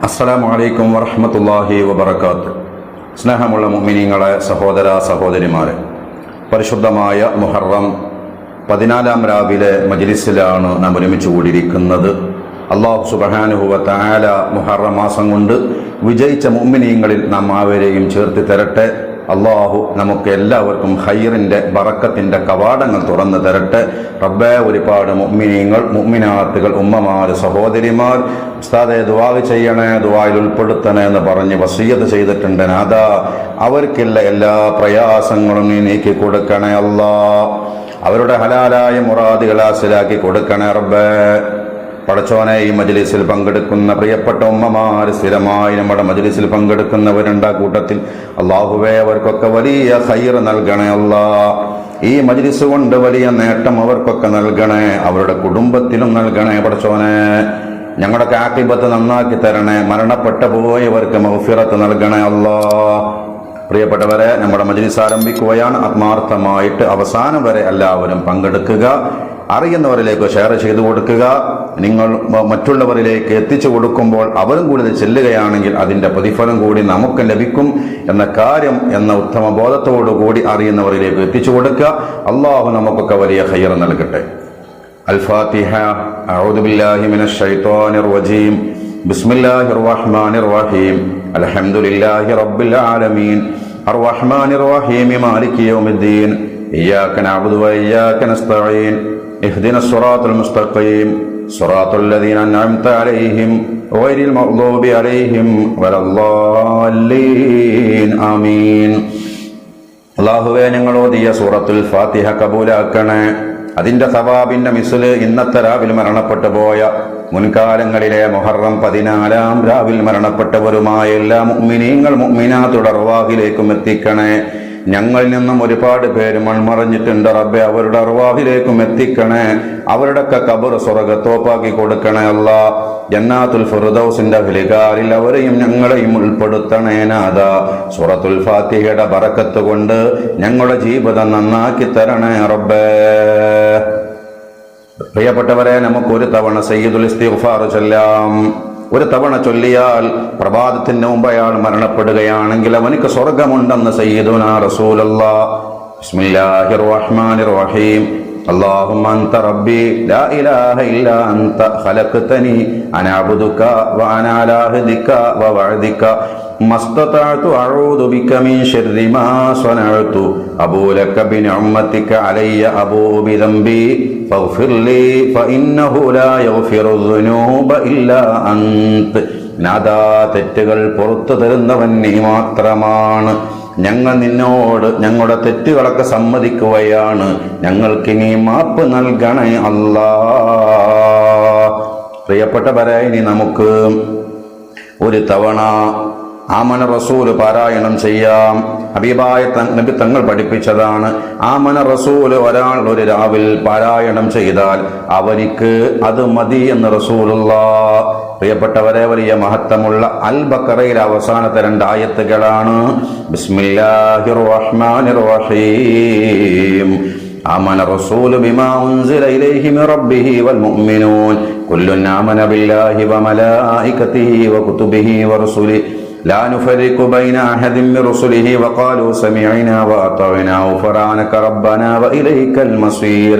അസ്സലാമു അലൈക്കും വറഹ്മത്തുള്ളാഹി വബറകാത്ത്. സ്നേഹമുള്ള മുഅ്മിനീങ്ങളെ, സഹോദര സഹോദരിമാരെ, പരിശുദ്ധമായ മുഹറം 14-ാം രാവിലെ മജ്ലിസിലാണ് നാം ഒരുമിച്ച് കൂടിയിരിക്കുന്നത്. അല്ലാഹു സുബ്ഹാനഹു വ തആല മുഹറം മാസം കൊണ്ട് വിജയിച്ച മുഅ്മിനീങ്ങളിൽ നാം ആവരെയും ചേർത്ത് തരട്ടെ. അള്ളാഹു നമുക്ക് എല്ലാവർക്കും ഖൈറിന്റെ ബറക്കത്തിന്റെ കവാടങ്ങൾ തുറന്നു തരട്ടെ. റബ്ബേ, ഒരുപാട് മുഅ്മിനീങ്ങൾ, മുഅ്മിനാത്തുകൾ, ഉമ്മമാർ, സഹോദരിമാർ ഉസ്താദെ ദുആ ചെയ്യണേ, ദുആയിൽ ഉൾപ്പെടുത്തണേ എന്ന് പറഞ്ഞ് വസിയ്യത്ത് ചെയ്തിട്ടുണ്ട്. നാഥാ, അവർക്കുള്ള എല്ലാ പ്രയാസങ്ങളും നീ നീക്കി കൊടുക്കണേ അല്ലാ. അവരുടെ ഹലാലായ മുറാദുകൾ ഹാസിലാക്കി കൊടുക്കണേ റബ്ബേ. പടച്ചോനെ, ഈ മജ്ലിസിൽ പങ്കെടുക്കുന്ന പ്രിയപ്പെട്ട ഉമ്മമാർ, സ്ഥിരമായി നമ്മുടെ മജ്ലിസിൽ പങ്കെടുക്കുന്നവരുണ്ട്. ആ കൂട്ടത്തിൽ അല്ലാഹുവേ, അവർക്കൊക്കെ വലിയ ഖൈർ നൽകണേ അല്ലാ. ഈ മജ്ലിസ് കൊണ്ട് വലിയ നേട്ടം അവർക്കൊക്കെ നൽകണേ, അവരുടെ കുടുംബത്തിലും നൽകണേ പടച്ചോനെ. ഞങ്ങളുടെ ആഖിബത്ത് നന്നാക്കി തരണേ. മരണപ്പെട്ടു പോയവർക്ക് മഗ്ഫിറത്ത് നൽകണേ അല്ലാ. പ്രിയപ്പെട്ടവരെ, നമ്മുടെ മജ്ലിസ് ആരംഭിക്കുകയാണ്. ആത്മാർത്ഥമായിട്ട് അവസാനം വരെ എല്ലാവരും പങ്കെടുക്കുക. അറിയുന്നവരിലേക്ക് ഷെയർ ചെയ്തു കൊടുക്കുക. നിങ്ങൾ മറ്റുള്ളവരിലേക്ക് എത്തിച്ചു കൊടുക്കുമ്പോൾ അവരും കൂടി ചെല്ലുകയാണെങ്കിൽ അതിന്റെ പ്രതിഫലം കൂടി നമുക്ക് ലഭിക്കും എന്ന കാര്യം എന്ന ഉത്തമ ബോധത്തോടുകൂടി അറിയുന്നവരിലേക്ക് എത്തിച്ചു കൊടുക്കുക. അള്ളാഹു നമുക്കൊക്കെ വലിയ ഖൈർ നൽകട്ടെ. അൽ-ഫാത്തിഹ. അഊദു ബില്ലാഹി മിനശ് ശൈത്വാനിർ റജീം. ബിസ്മില്ലാഹിർ റഹ്മാനിർ റഹീം. അൽഹംദുലില്ലാഹി റബ്ബിൽ ആലമീൻ. അർ-റഹ്മാനിർ റഹീം. മാലികി യൗമിദ്ദീൻ. ഇയ്യാക നഅ്ബുദു വ ഇയ്യാക നസ്തഈൻ. اهدنا الصراط المستقيم صراط الذين أنعمت عليهم غير المغضوب عليهم ولا الضالين آمين. അല്ലാഹുവേ, ഞങ്ങൾ ഓതിയ സൂറത്തുൽ ഫാത്തിഹ കബൂലാക്കണേ. അതിന്റെ സവാബിന്റെ മിസ്ല് ഇന്നത്തെ രാവിൽ മരണപ്പെട്ടു പോയ മുൻകാലങ്ങളിലെ മുഹറം 14-ാം രാവിൽ മരണപ്പെട്ടവരുമായ എല്ലാ മുഅ്മിനീങ്ങൾ, മുഅ്മിനാത്തുടെ അർവാഹിലേക്കും എത്തിക്കണേ. ഞങ്ങളിൽ നിന്നും ഒരുപാട് പേര് മൺമറഞ്ഞിട്ടുണ്ട് റബ്ബെ, അവരുടെ അർവാഹിലേക്കും എത്തിക്കണേ. അവരുടെയൊക്കെ ഖബർ സ്വർഗ്ഗത്തോപ്പാക്കി കൊടുക്കണേ അല്ലാ. ജന്നാത്തുൽ ഫിർദൗസിന്റെ അഹ്ലികാരിൽ അവരെയും ഞങ്ങളെയും ഉൾപ്പെടുത്തണേ നാഥാ. സൂറത്തുൽ ഫാത്തിഹയുടെ ബറക്കത്ത് കൊണ്ട് ഞങ്ങളുടെ ജീവിതം നന്നാക്കി തരണേ റബ്ബേ. പ്രിയപ്പെട്ടവരെ, നമുക്കൊരു തവണ സയ്യിദുൽ ഇസ്തിഗ്ഫാർ ചൊല്ലാം. ഒരു തവണ ചൊല്ലിയാൽ പ്രഭാതത്തിന് മുമ്പ് അയാൾ മരണപ്പെടുകയാണെങ്കിൽ അവനിക്ക് സ്വർഗമുണ്ടെന്ന് സയ്യിദുനാ റസൂലുള്ളാഹ്. ബിസ്മില്ലാഹിർ റഹ്മാനിർ റഹീം. اللهم أنت ربي لا إله إلا أنت خلقتني أنا أعبدك وأنا على عهدك ووعدك ما استطعت أعوذ بك من شر ما صنعت أبوء لك بنعمتك علي أبوء بذنبي فاغفر لي فإنه لا يغفر الذنوب إلا أنت. നാദാ, തെറ്റുകൾ പുറത്തു തരുന്നവൻ നീ മാത്രമാണ്. ഞങ്ങൾ നിന്നോട് ഞങ്ങളുടെ തെറ്റുകളൊക്കെ സമ്മതിക്കുകയാണ്. ഞങ്ങൾക്ക് നീ മാപ്പ് നൽകണേ അല്ലാ. പ്രിയപ്പെട്ടവരെ, ഇനി നമുക്ക് ഒരു തവണ ആമന റസൂൽ പാരായണം ചെയ്യാം. ഹബീബായ നബി തങ്ങൾ പഠിപ്പിച്ചതാണ്. ആമന റസൂൽ ഒരാൾ ഒരു രാവിൽ പാരായണം ചെയ്താൽ അവനിക്ക് അത് മതി എന്ന് റസൂലുള്ളാഹ്. പ്രിയപ്പെട്ടവരെ, വലിയ മഹത്വമുള്ള അൽ ബഖറയിലെ അവസാനത്തെ 2 ആയത്തുകളാണ്. ബിസ്മില്ലാഹിർ റഹ്മാനിർ റഹീം. ആമന റസൂലു ബിമാ ഉൻസില ഇലൈഹി മിർ റബ്ബിഹി വൽ മുഅ്മിനൂൻ കുല്ലുൻ ആമന ബില്ലാഹി വ മലായികതിഹി വ കുതുബിഹി വ റസൂലിഹി لا نفرق بين أحد من رسله وقالوا سمعنا وأطعنا غفرانك ربنا وإليك المصير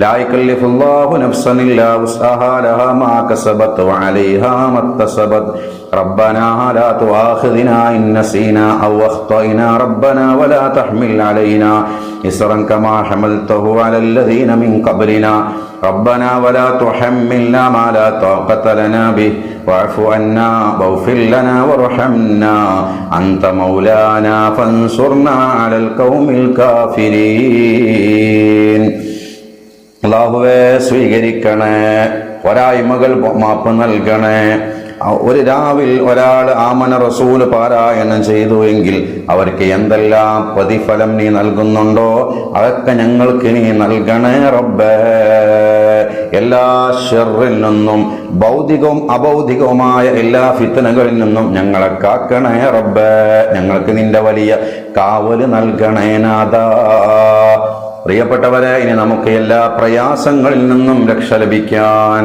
لا يكلف الله نفسا إلا وسعها لها ما كسبت وعليها ما اكتسبت ربنا لا تؤاخذنا إن نسينا أو أخطأنا ربنا ولا تحمل علينا إصرا كما حملته على الذين من قبلنا ربنا ولا تحملنا ما لا طاقة لنا به واعف عنا واغفر لنا وارحمنا أنت مولانا فانصرنا على القوم الكافرين. അല്ലാഹുവേ, സ്വീകരിക്കണേ. ഒരായ്മകൾ മാപ്പ് നൽകണേ. ഒരു രാവിൽ ഒരാൾ ആമന റസൂൽ പാരായണം ചെയ്തു എങ്കിൽ അവർക്ക് എന്തെല്ലാം പ്രതിഫലം നീ നൽകുന്നുണ്ടോ അതൊക്കെ ഞങ്ങൾക്ക് നീ നൽകണേ റബ്ബേ. എല്ലാ ഷർറിൽ നിന്നും ഭൗതികവും അഭൗതികവുമായ എല്ലാ ഫിത്നകളിൽ നിന്നും ഞങ്ങളെ കാക്കണേ റബ്ബേ. ഞങ്ങൾക്ക് നിന്റെ വലിയ കാവല് നൽകണേ നാഥാ. പ്രിയപ്പെട്ടവരെ, ഇനി നമുക്ക് എല്ലാ പ്രയാസങ്ങളിൽ നിന്നും രക്ഷ ലഭിക്കാൻ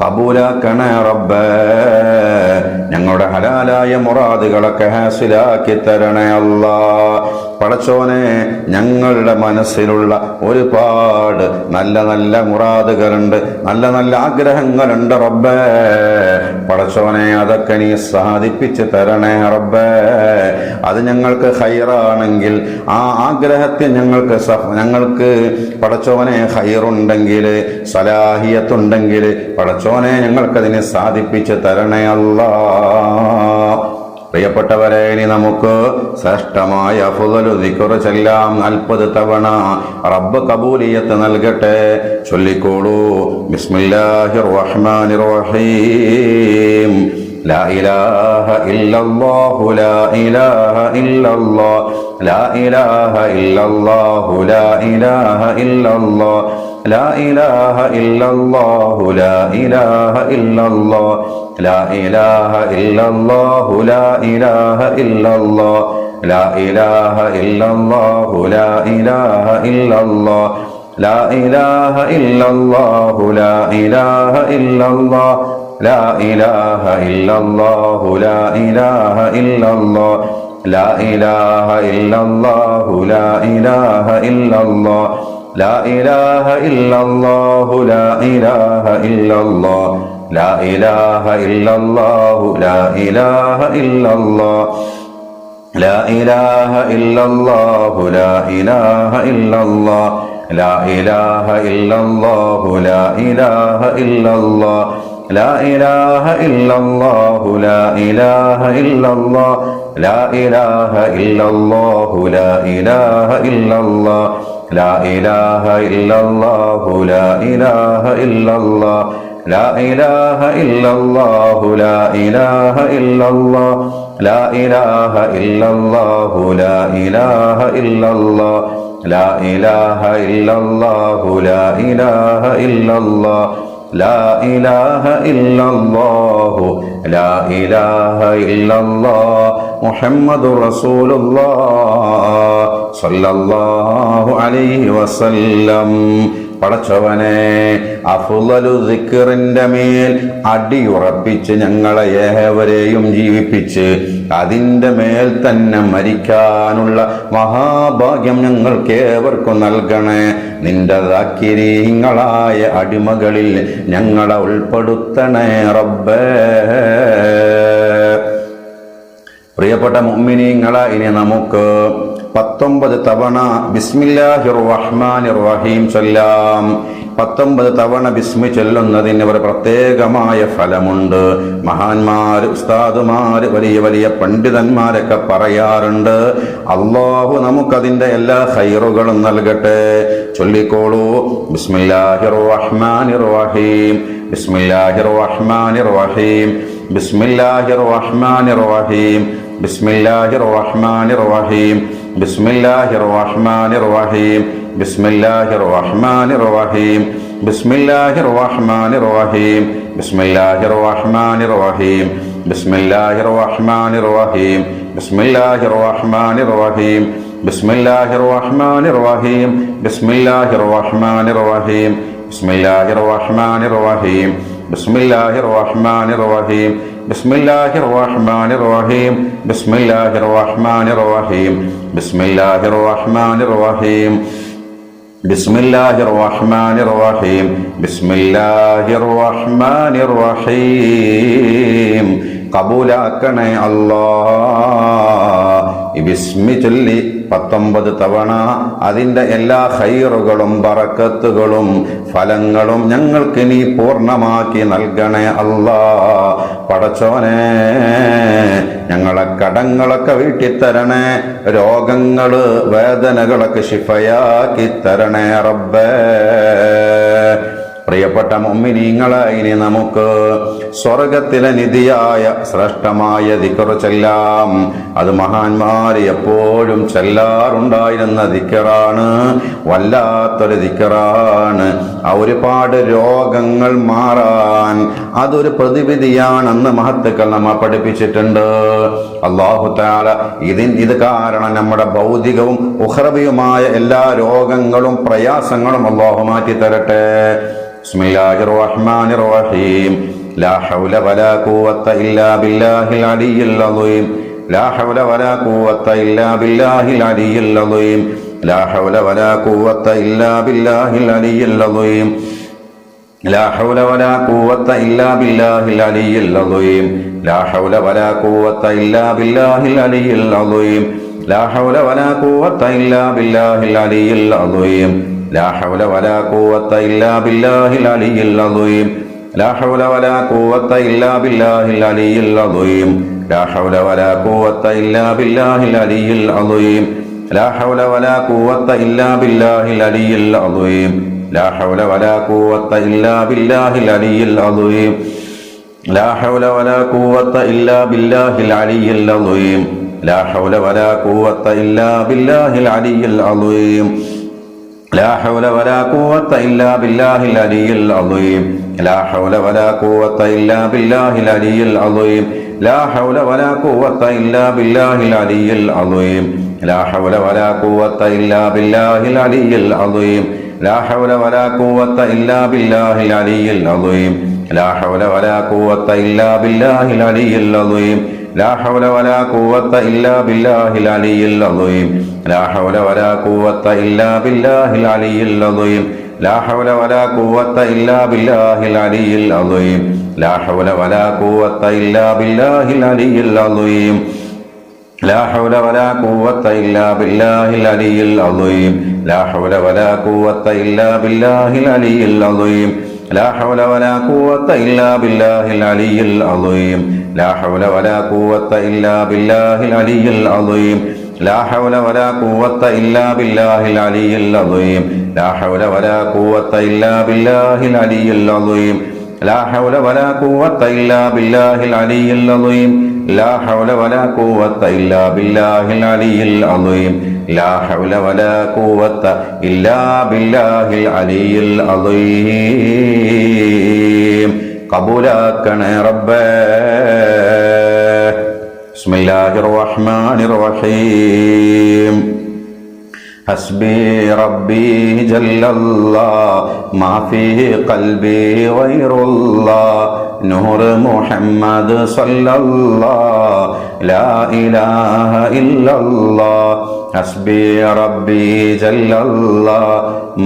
കബൂലാക്കണേ റബ്ബേ. ഞങ്ങളുടെ ഹലാലായ മുറാദുകളൊക്കെ ഹാസിലാക്കി തരണേ അല്ലാ. പടച്ചോനെ, ഞങ്ങളുടെ മനസ്സിലുള്ള ഒരുപാട് നല്ല നല്ല മുറാദുകളുണ്ട്, നല്ല നല്ല ആഗ്രഹങ്ങളുണ്ട് റബ്ബേ. പടച്ചോനെ, അതൊക്കെ നീ സാധിപ്പിച്ച് തരണേ റബ്ബേ. അത് ഞങ്ങൾക്ക് ഖൈറാണെങ്കിൽ, ആ ആഗ്രഹത്തിൽ ഞങ്ങൾക്ക് പടച്ചോനെ ഖൈറുണ്ടെങ്കിൽ, സലാഹിയത്തുണ്ടെങ്കിൽ പടച്ചോനെ ഞങ്ങൾക്കതിനെ സാധിപ്പിച്ച് തരണേ അല്ലാ. പ്രിയപ്പെട്ടവരെ, ഇനി നമുക്ക് ശ്രേഷ്ഠമായ അഫ്ളലു ദിക്ർ ചെല്ലാം 40 തവണ. റബ്ബ് കബൂലിയത്ത് നൽകട്ടെ. ചൊല്ലിക്കോളൂ. ബിസ്മില്ലാഹിർ റഹ്മാനിർ റഹീം. ലാ ഇലാഹ ഇല്ലല്ലാഹു ലാ ഇലാഹ ഇല്ലല്ലാഹ് ലാ ഇലാഹ ഇല്ലല്ലാഹു ലാ ഇലാഹ ഇല്ലല്ലാഹ് ലാ ഇലാഹ ഇല്ലല്ലാഹു ലാ ഇലാഹ ഇല്ലല്ലാഹ് ലാ ഇലാഹ ഇല്ലല്ലാഹു ലാ ഇലാഹ ഇല്ലല്ലാഹ് ലാ ഇലാഹ ഇല്ലല്ലാഹു ലാ ഇലാഹ ഇല്ലല്ലാഹ് ലാ ഇലാഹ ഇല്ലല്ലാഹു ലാ ഇലാഹ ഇല്ലല്ലാഹ് ലാ ഇലാഹ ഇല്ലല്ലാഹു ലാ ഇലാഹ ഇല്ലല്ലാഹ് ലാ ഇലാഹ ഇല്ലല്ലാഹു ലാ ഇലാഹ ഇല്ലല്ലാഹ് ലാ ഇലാഹ ഇല്ലല്ലാഹു ലാ ഇലാഹ ഇല്ലല്ലാഹ് ലാ ഇലാഹ ഇല്ലല്ലാഹു ലാ ഇലാഹ ഇല്ലല്ലാഹ് ലാ ഇലാഹ ഇല്ലല്ലാഹു ലാ ഇലാഹ ഇല്ലല്ലാഹ് ലാ ഇലാഹ ഇല്ലല്ലാഹു ലാ ഇലാഹ ഇല്ലല്ലാഹ് ലാ ഇലാഹ ഇല്ലല്ലാഹു ലാ ഇലാഹ ഇല്ലല്ലാഹ് ലാ ഇലാഹ ഇല്ലല്ലാഹു ലാ ഇലാഹ ഇല്ലല്ലാഹ് ലാ ഇലാഹ ഇല്ലല്ലാഹു ലാ ഇലാഹ ഇല്ലല്ലാഹ് ലാ ഇലാഹ ഇല്ലല്ലാഹു ലാ ഇലാഹ ഇല്ലല്ലാഹ് ലാ ഇലാഹ ഇല്ലല്ലാഹു ലാ ഇലാഹ ഇല്ലല്ലാഹ് ലാ ഇലാഹ ഇല്ലല്ലാഹു ലാ ഇലാഹ ഇല്ലല്ലാഹ് ലാ ഇലാഹ ഇല്ലല്ലാഹു ലാ ഇലാഹ ഇല്ലല്ലാഹ് മുഹമ്മദുർ റസൂലുള്ളാഹ് സ്വല്ലല്ലാഹു അലൈഹി വസല്ലം. പടച്ചവനെ, അഫ്ളലു ദിക്റിന്റെ മേൽ അടിയുറപ്പിച്ച് ഞങ്ങളെ ഏവരെയും ജീവിപ്പിച്ച് അതിൻ്റെ മേൽ തന്നെ മരിക്കാനുള്ള മഹാഭാഗ്യം ഞങ്ങൾക്ക് ഏവർക്കും നൽകണേ. നിന്റെ ദാക്കിരീങ്ങളായ അടിമകളിൽ ഞങ്ങളെ ഉൾപ്പെടുത്തണേ റബ്ബേ. പ്രിയപ്പെട്ട മുഅ്മിനീങ്ങളെ, ഇനി നമുക്ക് 19 തവണ ബിസ്മില്ലാഹിർ റഹ്മാനിർ റഹീം ചൊല്ലാം. 19 തവണ ബിസ്മി ചൊല്ലുന്നതിന് ഒരു പ്രത്യേകമായ ഫലമുണ്ട്. മഹാന്മാർ, ഉസ്താദുമാർ, വലിയ വലിയ പണ്ഡിതന്മാരൊക്കെ പറയാറുണ്ട്. അല്ലാഹു നമുക്കതിൻ്റെ എല്ലാ ഖൈറുകളും നൽകട്ടെ. ചൊല്ലിക്കോളൂ. ബിസ്മില്ലാഹിർ റഹ്മാനിർ റഹീം. ബിസ്മില്ലാഹിർ റഹ്മാനിർ റഹീം. ബിസ്മില്ലാഹിർ റഹ്മാനിർ റഹീം. ബിസ്മില്ലാഹിർ റഹ്മാനിർ റഹീം. ബിസ്മില്ലാഹിർ റഹ്മാനിർ റഹീം. ബിസ്മില്ലാഹിർ റഹ്മാനിർ റഹീം. ബിസ്മില്ലാഹിർ റഹ്മാനിർ റഹീം. ബിസ്മില്ലാഹിർ റഹ്മാനിർ റഹീം. ബിസ്മില്ലാഹിർ റഹ്മാനിർ റഹീം. ബിസ്മില്ലാഹിർ റഹ്മാനിർ റഹീം. ബിസ്മില്ലാഹിർ റഹ്മാനിർ റഹീം. ബിസ്മില്ലാഹിർ റഹ്മാനിർ റഹീം. ബിസ്മില്ലാഹിർ റഹ്മാനിർ റഹീം. ബിസ്മില്ലാഹിർ റഹ്മാനിർ റഹീം. ബിസ്മില്ലാഹിർ റഹ്മാനിർ റഹീം. ബിസ്മില്ലാഹിർ റഹ്മാനിർ റഹീം. ബിസ്മില്ലാഹിർ റഹ്മാനിർ റഹീം. ബിസ്മില്ലാഹിർ റഹ്മാനിർ റഹീം. ബിസ്മില്ലാഹിർ റഹ്മാനിർ റഹീം. കബൂലാക്കണേ അല്ലാഹ്. ഈ ബിസ്മി ചൊല്ലി 19 തവണ അതിൻ്റെ എല്ലാ ഖൈറുകളും ബറക്കത്തുകളും ഫലങ്ങളും ഞങ്ങൾക്ക് നീ പൂർണ്ണമാക്കി നൽകണേ അല്ലാഹ്. പടച്ചോനെ, ഞങ്ങളെ കടങ്ങളൊക്കെ വീട്ടിത്തരണേ. രോഗങ്ങള്, വേദനകളൊക്കെ ശിഫയാക്കി തരണേ റബ്ബേ. പ്രിയപ്പെട്ട മുഅ്മിനീങ്ങളെ, ഇനി നമുക്ക് സ്വർഗത്തിലെ നിധിയായ ശ്രേഷ്ഠമായ ദിക്ർ ചൊല്ലാം. അത് മഹാന്മാർ എപ്പോഴും ചൊല്ലാറുണ്ടായിരുന്ന ദിക്റാണ്. വല്ലാത്തൊരു ദിക്റാണ്. ഒരുപാട് രോഗങ്ങൾ മാറാൻ അതൊരു പ്രതിവിധിയാണെന്ന് മഹത്തുക്കൾ നമ്മെ പഠിപ്പിച്ചിട്ടുണ്ട്. അല്ലാഹു തആല ഇത് കാരണം നമ്മുടെ ഭൗതികവും ഉഖ്റവിയുമായ എല്ലാ രോഗങ്ങളും പ്രയാസങ്ങളും അല്ലാഹു മാറ്റി തരട്ടെ. ബിസ്മില്ലാഹിർ റഹ്മാനിർ റഹീം. ലാ ഹൗല വലാ ഖുവത ഇല്ലാ ബില്ലാഹിൽ അലിയിൽ അളീം. ലാ ഹൗല വലാ ഖുവത ഇല്ലാ ബില്ലാഹിൽ അലിയിൽ അളീം. ലാ ഹൗല വലാ ഖുവത ഇല്ലാ ബില്ലാഹിൽ അലിയിൽ അളീം. ലാ ഹൗല വലാ ഖുവത ഇല്ലാ ബില്ലാഹിൽ അലിയിൽ അളീം. ലാ ഹൗല വലാ ഖുവത ഇല്ലാ ബില്ലാഹിൽ അലിയിൽ അളീം. ലാ ഹൗല വലാ ഖുവത ഇല്ലാ ബില്ലാഹിൽ അലിയിൽ അളീം. ലാ ഹൗല വലാ ഖുവത ഇല്ലാ ബില്ലാഹിൽ അലിയിൽ അളീം. ലാ ഹൗല വലാ ഖുവത ഇല്ലാ ബില്ലാഹിൽ അലിയിൽ അളീം. ലാ ഹൗല വലാ ഖുവത ഇല്ലാ ബില്ലാഹിൽ അലിയിൽ അളീം. ലാ ഹൗല വലാ ഖുവത ഇല്ലാ ബില്ലാഹിൽ അലിയിൽ അളീം. ലാ ഹൗല വലാ ഖുവത ഇല്ലാ ബില്ലാഹിൽ അലിയിൽ അളീം. ലാ ഹൗല വലാ ഖുവത ഇല്ലാ ബില്ലാഹിൽ അലിയിൽ അളീം. ലാ ഹൗല വലാ ഖുവത ഇല്ലാ ബില്ലാഹിൽ അലിയിൽ അളീം. ലാ ഹൗല വലാ ഖുവത ഇല്ലാ ബില്ലാഹിൽ അലിയിൽ അളീം. ലാ ഹൗല വലാ ഖുവത ഇല്ലാ ബില്ലാഹിൽ അലിയിൽ അളീം. ലാ ഹൗല വലാ ഖുവത ഇല്ലാ ബില്ലാഹിൽ അലിയിൽ അളീം. ലാ ഹൗല വലാ ഖുവത ഇല്ലാ ബില്ലാഹിൽ അലിയിൽ അളീം. ലാ ഹൗല വലാ ഖുവത ഇല്ലാ ബില്ലാഹിൽ അലിയിൽ അളീം. ലാ ഹൗല വലാ ഖുവത ഇല്ലാ ബില്ലാഹിൽ അലിയിൽ അളീം. ലാ ഹൗല വലാ ഖുവത ഇല്ലാ ബില്ലാഹിൽ അലിയിൽ അളീം. ലാ ഹൗല വലാ ഖുവത ഇല്ലാ ബില്ലാഹിൽ അലിയിൽ അളീം. ലാ ഹൗല വലാ ഖുവത ഇല്ലാ ബില്ലാഹിൽ അലിയിൽ അളീം. ലാ ഹൗല വലാ ഖുവത ഇല്ലാ ബില്ലാഹിൽ അലിയിൽ അളീം. ലാ ഹൗല വലാ ഖുവത ഇല്ലാ ബില്ലാഹിൽ അലിയിൽ അളീം. ലാ ഹൗല വലാ ഖുവത ഇല്ലാ ബില്ലാഹിൽ അലിയിൽ അളീം. ലാ ഹൗല വലാ ഖുവത ഇല്ലാ ബില്ലാഹിൽ അലിയിൽ അളീം. ലാ ഹൗല വലാ ഖുവത ഇല്ലാ ബില്ലാഹിൽ അലിയിൽ അളീം. ലാ ഹൗല വലാ ഖുവത ഇല്ലാ ബില്ലാഹിൽ അലിയിൽ അളീം. ലാ ഹൗല വലാ ഖുവത ഇല്ലാ ബില്ലാഹിൽ അലിയിൽ അളീം. ലാ ഹൗല വലാ ഖുവത ഇല്ലാ ബില്ലാഹിൽ അലിയിൽ അളീം. ലാ ഹൗല വലാ ഖുവത ഇല്ലാ ബില്ലാഹിൽ അലിയിൽ അളീം. ലാ ഹൗല വലാ ഖുവത ഇല്ലാ ബില്ലാഹിൽ അലിയിൽ അളീം. കബൂലാക്കണേ റബ്ബേ. ബിസ്മില്ലാഹിർ റഹ്മാനിർ റഹീം. ഹസ്ബി റബ്ബി ജല്ലല്ലാഹ് മാ ഫീ ഖൽബി ഗൈറുല്ലാഹ് നൂർ മുഹമ്മദ് സല്ലല്ലാഹ് ലാ ഇലാഹ ഇല്ലല്ലാഹ്. ഹസ്ബി റബ്ബി ജല്ലല്ലാഹ്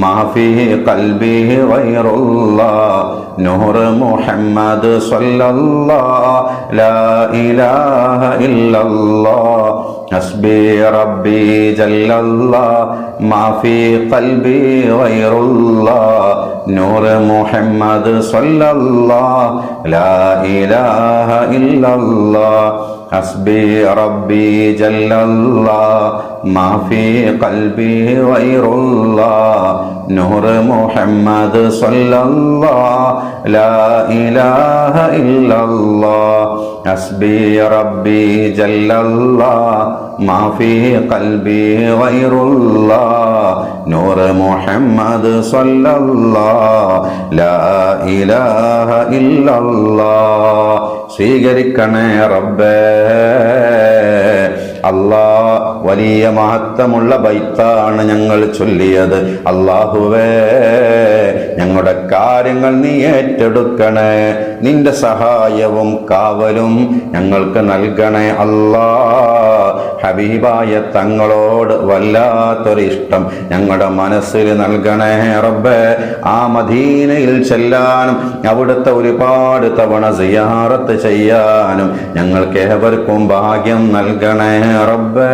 മാ ഫീ ഖൽബി ഗൈറുല്ലാഹ് നൂർ മുഹമ്മദ് സല്ലല്ലാഹ് ലാ ഇലാഹ ഇല്ലല്ലാഹ്. ഹസ്ബി റബ്ബി ജല്ലല്ലാഹ് മാ ഫീ ഖൽബി ഗൈറുല്ലാഹ് നൂർ മുഹമ്മദ് സല്ലല്ലാഹ് ലാ ഇലാഹ ഇല്ലല്ലാഹ്. ഹസ്ബി റബ്ബി ജല്ലല്ലാഹ് മാ ഫീ ഖൽബി ഗൈറുല്ലാഹ് നൂർ മുഹമ്മദ് സല്ലല്ലാഹ് ലാ ഇലാഹ ഇല്ലല്ലാഹ്. ഹസ്ബി റബ്ബി ജല്ലല്ലാഹ് മാ ഫീ ഖൽബി ഗൈറുല്ലാഹ് നൂർ മുഹമ്മദ് സല്ലല്ലാഹ് ലാ ഇലാഹ ഇല്ലല്ലാഹ്. സ്വീകരിക്കണേ റബ്ബേ. അല്ലാ, വലിയ മഹത്വമുള്ള ബൈത്താണ് ഞങ്ങൾ ചൊല്ലിയത്. അല്ലാഹുവേ, ഞങ്ങളുടെ കാര്യങ്ങൾ നീ ഏറ്റെടുക്കണേ. നിന്റെ സഹായവും കാവലും ഞങ്ങൾക്ക് നൽകണേ അല്ലാ. ഹബീബായ തങ്ങളോട് വല്ലാത്തൊരിഷ്ടം ഞങ്ങളുടെ മനസ്സിൽ നൽകണേ റബ്ബേ. ആ മദീനയിൽ ചെല്ലാനും അവിടുത്തെ ഒരുപാട് തവണ സിയാറത്ത് ചെയ്യാനും ഞങ്ങൾക്ക് ഏവർക്കും ഭാഗ്യം നൽകണേ റബ്ബേ.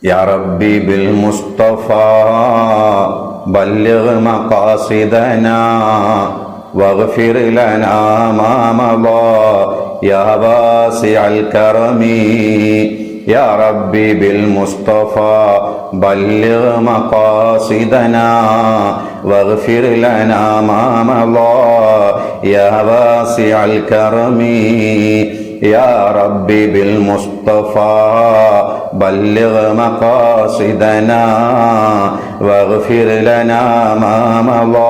യാ റബ്ബി ബിൽ മുസ്തഫ ബല്ലിഗ് മഖാസിദനാ വഗ്ഫിർ ലനാ മാ മളാ യാ വാസിഅൽ കറമി. യാ റബ്ബി ബിൽ മുസ്തഫ ബല്ലിഗ് മഖാസിദനാ വഗ്ഫിർ ലനാ മാ മളാ യാ വാസിഅൽ കറമി. യാ റബ്ബി ബിൽ മുസ്തഫ ബല്ലിഗ് മഖാസിദനാ വഗ്ഫിർ ലനാ മാ മളാ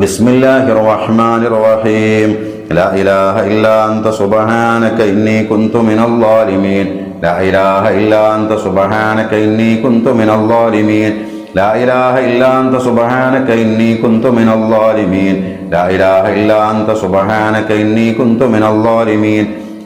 ബിസ്മില്ലാഹിർ റഹ്മാനിർ റഹീം. ലാ ഇലാഹ ഇല്ലാ അൻത സുബ്ഹാനക ഇന്നി കുന്തു മിനൽ ളാലിമീൻ. ലാ ഇലാഹ ഇല്ലാ അൻത സുബ്ഹാനക ഇന്നി കുന്തു മിനൽ ളാലിമീൻ. ലാ ഇലാഹ ഇല്ലാ അൻത സുബ്ഹാനക ഇന്നി കുന്തു മിനൽ ളാലിമീൻ. ലാ ഇലാഹ ഇല്ലാ അൻത സുബ്ഹാനക ഇന്നി കുന്തു മിനൽ ളാലിമീൻ.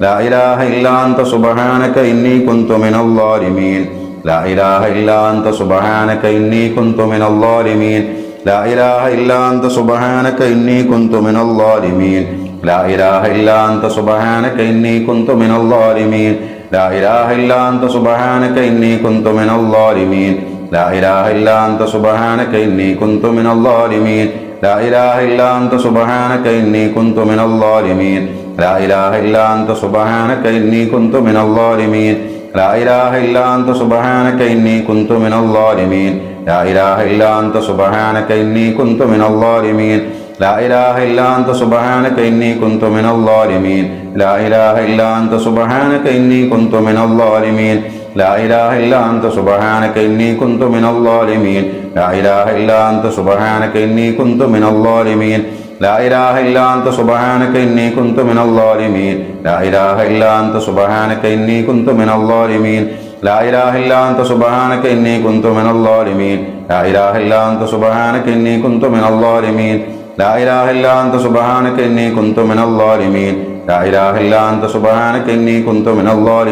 ലാ ഇലാഹ ഇല്ലാ അൻത സുബ്ഹാനക ഇന്നി കുന്തു മിനൽ ളാലിമീൻ. ലാ ഇലാഹ ഇല്ലാ അൻത സുബ്ഹാനക ഇന്നി കുന്തു മിനൽ ളാലിമീൻ. ലാ ഇലാഹ ഇല്ലാ അൻത സുബ്ഹാനക ഇന്നി കുന്തു മിനൽ ളാലിമീൻ. ലാ ഇലാഹ ഇല്ലാ അൻത സുബ്ഹാനക ഇന്നി കുന്തു മിനൽ ളാലിമീൻ. ലാ ഇലാഹ ഇല്ലാ അൻത സുബ്ഹാനക ഇന്നി കുന്തു മിനൽ ളാലിമീൻ. ലാ ഇലാഹ ഇല്ലാ അൻത സുബ്ഹാനക ഇന്നി കുന്തു മിനൽ ളാലിമീൻ. ലാ ഇലാഹ ഇല്ലാ അൻത സുബ്ഹാനക ഇന്നി കുന്തു മിനൽ ളാലിമീൻ. ലാ ഇലാഹ ഇല്ലാ അൻത സുബ്ഹാനക ഇന്നി കുന്തു മിനൽ ളാലിമീൻ. ലാ ഇലാഹ ഇല്ലാ അൻത സുബ്ഹാനക ഇന്നി കുന്തു മിനൽ ളാലിമീൻ. ലാ ഇലാഹ ഇല്ലാ അൻത സുബ്ഹാനക ഇന്നി കുന്തു മിനൽ ളാലിമീൻ. ലാ ഇലാഹ ഇല്ലാ അൻത സുബ്ഹാനക ഇന്നി കുന്തു മിനൽ ളാലിമീൻ. ലാ ഇലാഹ ഇല്ലാ അൻത സുബ്ഹാനക ഇന്നി കുന്തു മിനൽ ളാലിമീൻ. ലാ ഇലാഹ ഇല്ലാ അൻത സുബ്ഹാനക ഇന്നി കുന്തു മിനൽ ളാലിമീൻ. ലാ ഇലാഹ ഇല്ലാ അൻത സുബ്ഹാനക ഇന്നി കുന്തു മിനൽ ളാലിമീൻ. ലാ ഇലാഹ ഇല്ലാ അൻത സുബ്ഹാനക ഇന്നി കുന്തു മിനൽ ളാലിമീൻ. ലാ ഇലാഹ ഇല്ലാ അൻത സുബ്ഹാനക ഇന്നി കുന്തു മിനൽ ളാലിമീൻ. ലാ ഇലാഹ ഇല്ലാ അൻത സുബ്ഹാനക ഇന്നി കുന്തു മിനൽ ളാലിമീൻ. ലാ ഇലാഹ ഇല്ലാ അൻത സുബ്ഹാനക ഇന്നി കുന്തു മിനൽ ളാലിമീൻ. ലാ ഇലാഹ ഇല്ലാ അൻത സുബ്ഹാനക ഇന്നി കുന്തു മിനൽ ളാലിമീൻ. ലാ ഇലാഹ ഇല്ലാ അൻത സുബ്ഹാനക ഇന്നി കുന്തു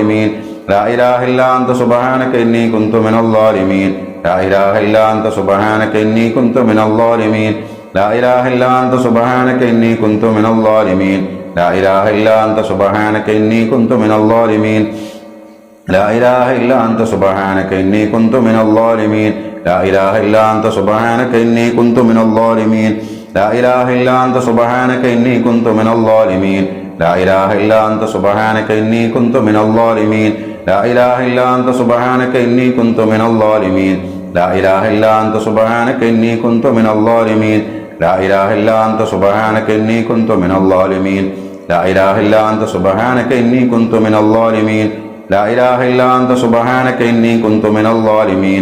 മിനൽ ളാലിമീൻ. ലാ ഇലാഹ ഇല്ലാ അൻത സുബ്ഹാനക ഇന്നി കുന്തു മിനൽ ളാലിമീൻ. ലാ ഇലാഹ ഇല്ലാ അൻത സുബ്ഹാനക ഇന്നി കുന്തു മിനൽ ളാലിമീൻ. ലാ ഇലാഹ ഇല്ലാ അൻത സുബ്ഹാനക ഇന്നി കുന്തു മിനൽ ളാലിമീൻ. ലാ ഇലാഹ ഇല്ലാ അൻത സുബ്ഹാനക ഇന്നി കുന്തു മിനൽ ളാലിമീൻ. ലാ ഇലാഹ ഇല്ലാ അൻത സുബ്ഹാനക ഇന്നി കുന്തു മിനൽ ളാലിമീൻ. ലാ ഇലാഹ ഇല്ലാ അൻത സുബ്ഹാനക ഇന്നി കുന്തു മിനൽ ളാലിമീൻ. ലാ ഇലാഹ ഇല്ലാ അൻത സുബ്ഹാനക ഇന്നി കുന്തു മിനൽ ളാലിമീൻ. ലാ ഇലാഹ ഇല്ലാ അൻത സുബ്ഹാനക ഇന്നി കുന്തു മിനൽ ളാലിമീൻ. ലാ ഇലാഹ ഇല്ലാ അൻത സുബ്ഹാനക ഇന്നി കുന്തു മിനൽ ളാലിമീൻ. ലാ ഇലാഹ ഇല്ലാ അൻത സുബ്ഹാനക ഇന്നി കുന്തു മിനൽ ളാലിമീൻ. ലാ ഇലാഹ ഇല്ലാ അൻത സുബ്ഹാനക ഇന്നി കുന്തു മിനൽ ളാലിമീൻ. ലാ ഇലാഹ ഇല്ലാ അൻത സുബ്ഹാനക ഇന്നി കുന്തു മിനൽ ളാലിമീൻ. ലാ ഇലാഹ ഇല്ലാ അൻത സുബ്ഹാനക ഇന്നി കുന്തു മിനൽ ളാലിമീൻ.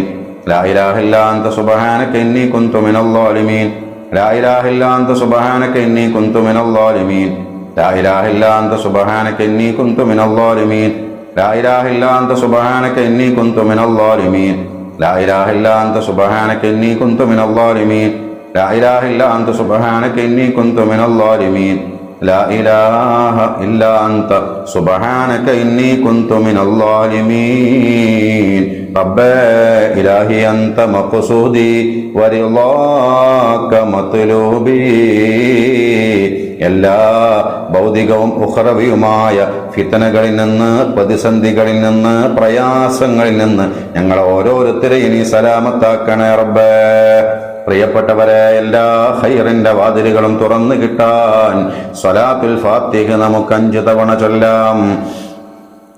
ലാ ഇലാഹ ഇല്ലാ അൻത സുബ്ഹാനക ഇന്നി കുന്തു മിനൽ ളാലിമീൻ. ലാ ഇലാഹ ഇല്ലാ അൻത സുബ്ഹാനക ഇന്നി കുന്തു മിനൽ ളാലിമീൻ. ലാ ഇലാഹ ഇല്ലാ അൻത സുബ്ഹാനക ഇന്നി കുന്തു മിനൽ ളാലിമീൻ. ലാ ഇലാഹ ഇല്ലാ അൻത സുബ്ഹാനക ഇന്നി കുന്തു മിനൽ ളാലിമീൻ. ലാ ഇലാഹ ഇല്ലാ അൻത സുബ്ഹാനക ഇന്നി കുന്തു മിനൽ ളാലിമീൻ. ലാ ഇലാഹ ഇല്ലാ അൻത സുബ്ഹാനക ഇന്നി കുന്തു മിനൽ ളാലിമീൻ. ലാ ഇലാഹ ഇല്ലാ അൻത സുബ്ഹാനക ഇന്നി കുന്തു മിനൽ ളാലിമീൻ. റബ്ബേ ഇലാഹി അൻത മഖ്സൂദി വറിളാക മത്ലൂബി. എല്ലാ ഭൗതികവും ഉഖ്റവിയുമായ ഫിത്നകളിൽ നിന്ന്, പ്രതിസന്ധികളിൽ നിന്ന്, പ്രയാസങ്ങളിൽ നിന്ന് ഞങ്ങളെ ഓരോരുത്തരെയും നീ സലാമത്താക്കണേ റബ്ബേ. പ്രിയപ്പെട്ടവരെ, എല്ലാ ഖൈറിന്റെ വാതിലുകളും തുറന്നു കിട്ടാൻ സ്വലാത്തുൽ ഫാത്തിഹ നമുക്ക് 5 തവണ ചൊല്ലാം.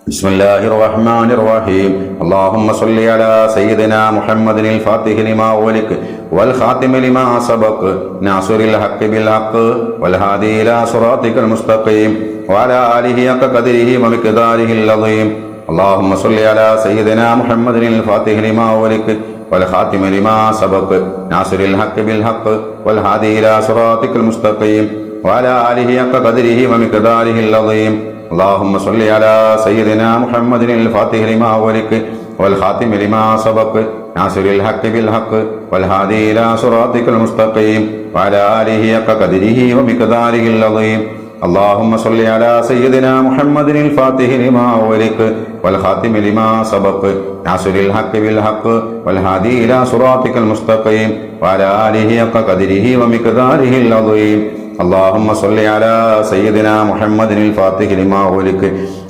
ബിസ്മില്ലാഹിർ റഹ്മാനിർ റഹീം. അല്ലാഹുമ്മ സ്വല്ലി അലാ സയ്യിദിനാ മുഹമ്മദിനിൽ ഫാത്തിഹി ലിമാ ഉലിക് വൽ ഖാതിമി ലിമാ സബഖ് നാസിറിൽ ഹഖ് ബിൽ ഹഖ് വൽ ഹാദി ഇലാ സിറാത്തിക്കൽ മുസ്തഖീം വഅലാ ആലിഹി ഹഖ ഖദ്രിഹി വമിഖ്ദാരിഹിൽ അളീം. അല്ലാഹുമ്മ സ്വല്ലി അലാ സയ്യിദിനാ മുഹമ്മദിനിൽ ഫാത്തിഹി ലിമാ ഉലിക് വൽ ഖാതിമി ലിമാ സബഖ് നാസിറിൽ ഹഖ് ബിൽ ഹഖ് വൽ ഹാദി ഇലാ സിറാത്തിക്കൽ മുസ്തഖീം വഅലാ ആലിഹി ഹഖ ഖദ്രിഹി വമിഖ്ദാരിഹിൽ അളീം. اللهم صل على سيدنا محمد الفاتح لما أغلق والخاتم لما سبق ناصر الحق بالحق والهادي إلى صراطك المستقيم وعلى آله حق قدره ومقداره العظيم. اللهم صل على سيدنا محمد الفاتح لما أغلق والخاتم لما سبق ناصر الحق بالحق والهادي إلى صراطك المستقيم وعلى آله حق قدره ومقداره العظيم. اللهم صل على سيدنا محمد الفاتح لما أغلق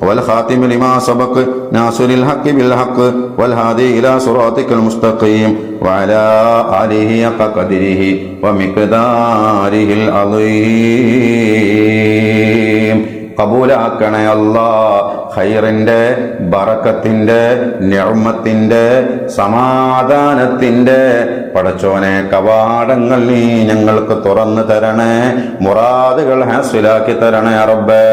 والخاتم لما سبق ناصر الحق بالحق والهادي إلى صراطك المستقيم وعلى آله حق قدره ومقداره العظيم. കബൂലാക്കണേ അല്ലാഹ്. ഖൈറിന്റെ, ബറക്കത്തിന്റെ, നിഅമത്തിന്റെ, സമാധാനത്തിന്റെ പടച്ചോനെ കവാടങ്ങൾ നീ ഞങ്ങൾക്ക് തുറന്നു തരണേ. മുറാദുകൾ ഹാസിലാക്കി തരണേ റബ്ബേ.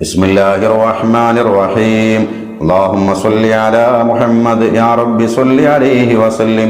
ബിസ്മില്ലാഹിർ റഹ്മാനിർ റഹീം. اللهم صل على محمد يا رب صل عليه وسلم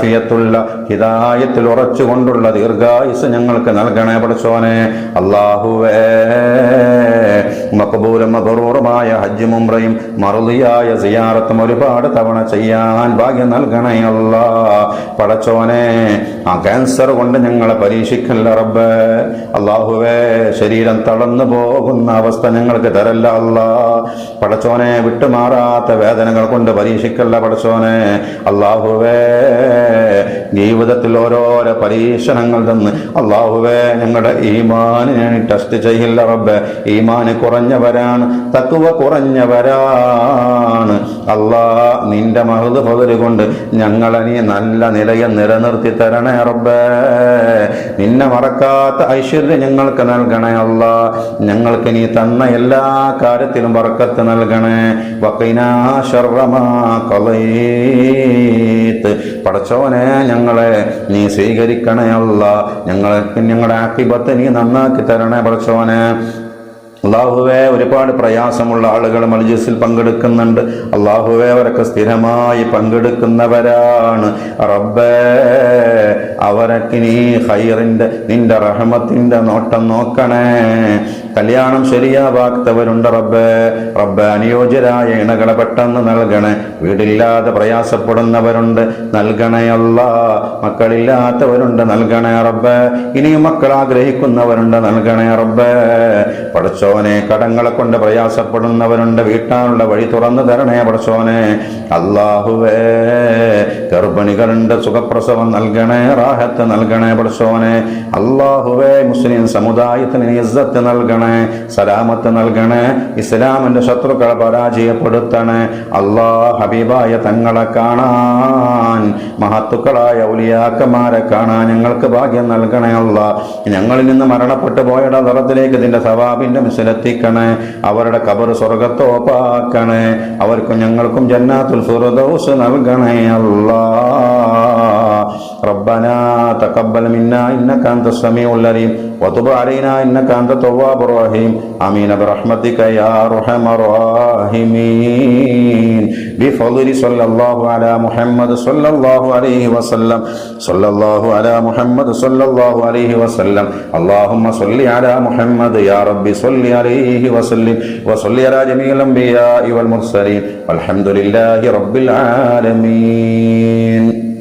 ആഫിയത്തുള്ള ഹിദായത്തിൽ ഉറച്ചുകൊണ്ടുള്ള ദീർഘായുസ് ഞങ്ങൾക്ക് നൽകണേ പടച്ചോനെ. അല്ലാഹുവേ, മഖബൂലും മബ്റൂറുമായ ഹജ്ജും ഉംറയും മർദിയായ സിയാറത്തും ഒരുപാട് തവണ ചെയ്യാൻ ഭാഗ്യം നൽകണേ അല്ലാ. പടച്ചോനെ, ആ ക്യാൻസർ കൊണ്ട് ഞങ്ങളെ പരീക്ഷിക്കല്ല റബ്ബേ. അല്ലാഹുവേ, ശരീരം തളർന്നു പോകുന്ന അവസ്ഥ ഞങ്ങൾക്ക് തരല്ല അല്ലാ. പടച്ചോനെ, വിട്ടുമാറാത്ത വേദനകൾ കൊണ്ട് പരീക്ഷിക്കല്ല പടച്ചോനെ. അല്ലാഹുവേ, ജീവിതത്തിൽ ഓരോരോ പരീക്ഷണങ്ങൾ തന്ന് അല്ലാഹുവേ ഞങ്ങളുടെ ഈമാനിനെ ടെസ്റ്റ് ചെയ്യില്ല റബ്ബേ. ഈമാന് കുറഞ്ഞവരാണ്, തഖ്വ കുറഞ്ഞവരാണ് അല്ലാ. നിന്റെ മഹദ് ഫദ്ല് കൊണ്ട് ഞങ്ങളെ നീ നല്ല നിലയിൽ നിലനിർത്തി തരണേ റബ്ബേ. നിന്നെ മറക്കാത്ത ഐശ്വര്യം ഞങ്ങൾക്ക് നൽകണേ അല്ലാ. ഞങ്ങൾക്ക് നീ തന്ന എല്ലാ കാര്യത്തിലും ബർക്കത്ത് നൽകണേ. വഖിനാ ശർറ മാ ഖളീത്. പടച്ചോനെ, ഞങ്ങളെ നീ സ്വീകരിക്കണേ അല്ലാ. ഞങ്ങളുടെ ആഖിബത്ത് നീ നന്നാക്കി തരണേ പടച്ചോനെ. അല്ലാഹുവേ, ഒരുപാട് പ്രയാസമുള്ള ആളുകൾ മജ്‌ലിസിൽ പങ്കെടുക്കുന്നുണ്ട്. അല്ലാഹുവേ, അവരൊക്കെ സ്ഥിരമായി പങ്കെടുക്കുന്നവരാണ് റബ്ബേ. അവരൊക്കെ നീ ഖൈറിന്റെ നിന്റെ റഹ്മത്തിന്റെ നോട്ടം നോക്കണേ. കല്യാണം ശരിയാവാത്തവരുണ്ട് റബ്ബേ. റബ്ബേ, അനുയോജ്യരായ ഇണകളെ പെട്ടെന്ന് നൽകണേ. വീടില്ലാതെ പ്രയാസപ്പെടുന്നവരുണ്ട്, നൽകണേ അല്ലാ. മക്കളില്ലാത്തവരുണ്ട്, നൽകണേ റബ്ബേ. ഇനിയും മക്കൾ ആഗ്രഹിക്കുന്നവരുണ്ട്, നൽകണേ റബ്ബേ. പടച്ചോനെ, കടങ്ങളെ കൊണ്ട് പ്രയാസപ്പെടുന്നവരുണ്ട്, വീട്ടാനുള്ള വഴി തുറന്നു തരണേ പടച്ചോനെ. അല്ലാഹുവേ, ഗർഭിണികളുണ്ട്, സുഖപ്രസവം നൽകണേ, റാഹത്ത് നൽകണേ പടച്ചോനെ. അല്ലാഹുവേ, മുസ്ലിം സമുദായത്തിന് ഇസ്സത്ത് നൽകണേ, സലാമത്ത് നൽകണേ. ഇസ്ലാമിന്റെ ശത്രുക്കളെ പരാജയപ്പെടുത്തണേ അല്ലാ. ഹബീബായ തങ്ങളെ കാണാൻ, മഹത്തുക്കളായ ഔലിയാക്കന്മാരെ കാണാൻ ഞങ്ങൾക്ക് ഭാഗ്യം നൽകണേ അല്ലാ. ഞങ്ങളിൽ നിന്ന് മരണപ്പെട്ടു പോയുടെ ദറത്തിലേക്ക് ഇതിന്റെ സവാബിന്റെ മിസിലെത്തിക്കണേ. അവരുടെ ഖബർ സ്വർഗ്ഗത്തോപ്പാക്കണേ. അവർക്കും ഞങ്ങൾക്കും ജന്നാത്തുൽ ഫിർദൗസ് നൽകണേ അല്ലാ. റബ്ബനാ തഖബ്ബൽ മിന്നാ ഇന്നക അൻതസ് സമീഉൽ അലീം വതുബ് അലൈനാ ഇന്നക അൻത തവ്വാബുർ റഹീം. ആമീൻ ബിറഹ്മതിക യാ അർഹമർ റഹീമീൻ. ബിഫദ്ലി സ്വല്ലല്ലാഹു അലാ മുഹമ്മദ് സ്വല്ലല്ലാഹു അലൈഹി വസല്ലം. സ്വല്ലല്ലാഹു അലാ മുഹമ്മദ് സ്വല്ലല്ലാഹു അലൈഹി വസല്ലം. അല്ലാഹുമ്മ സ്വല്ലി അലാ മുഹമ്മദ് യാ റബ്ബി സ്വല്ലി അലൈഹി വസല്ലം വസല്ലി അലാ ജമീഇൽ അംബിയാഇ വൽ മുർസലീൻ വൽഹംദുലില്ലാഹി റബ്ബിൽ ആലമീൻ.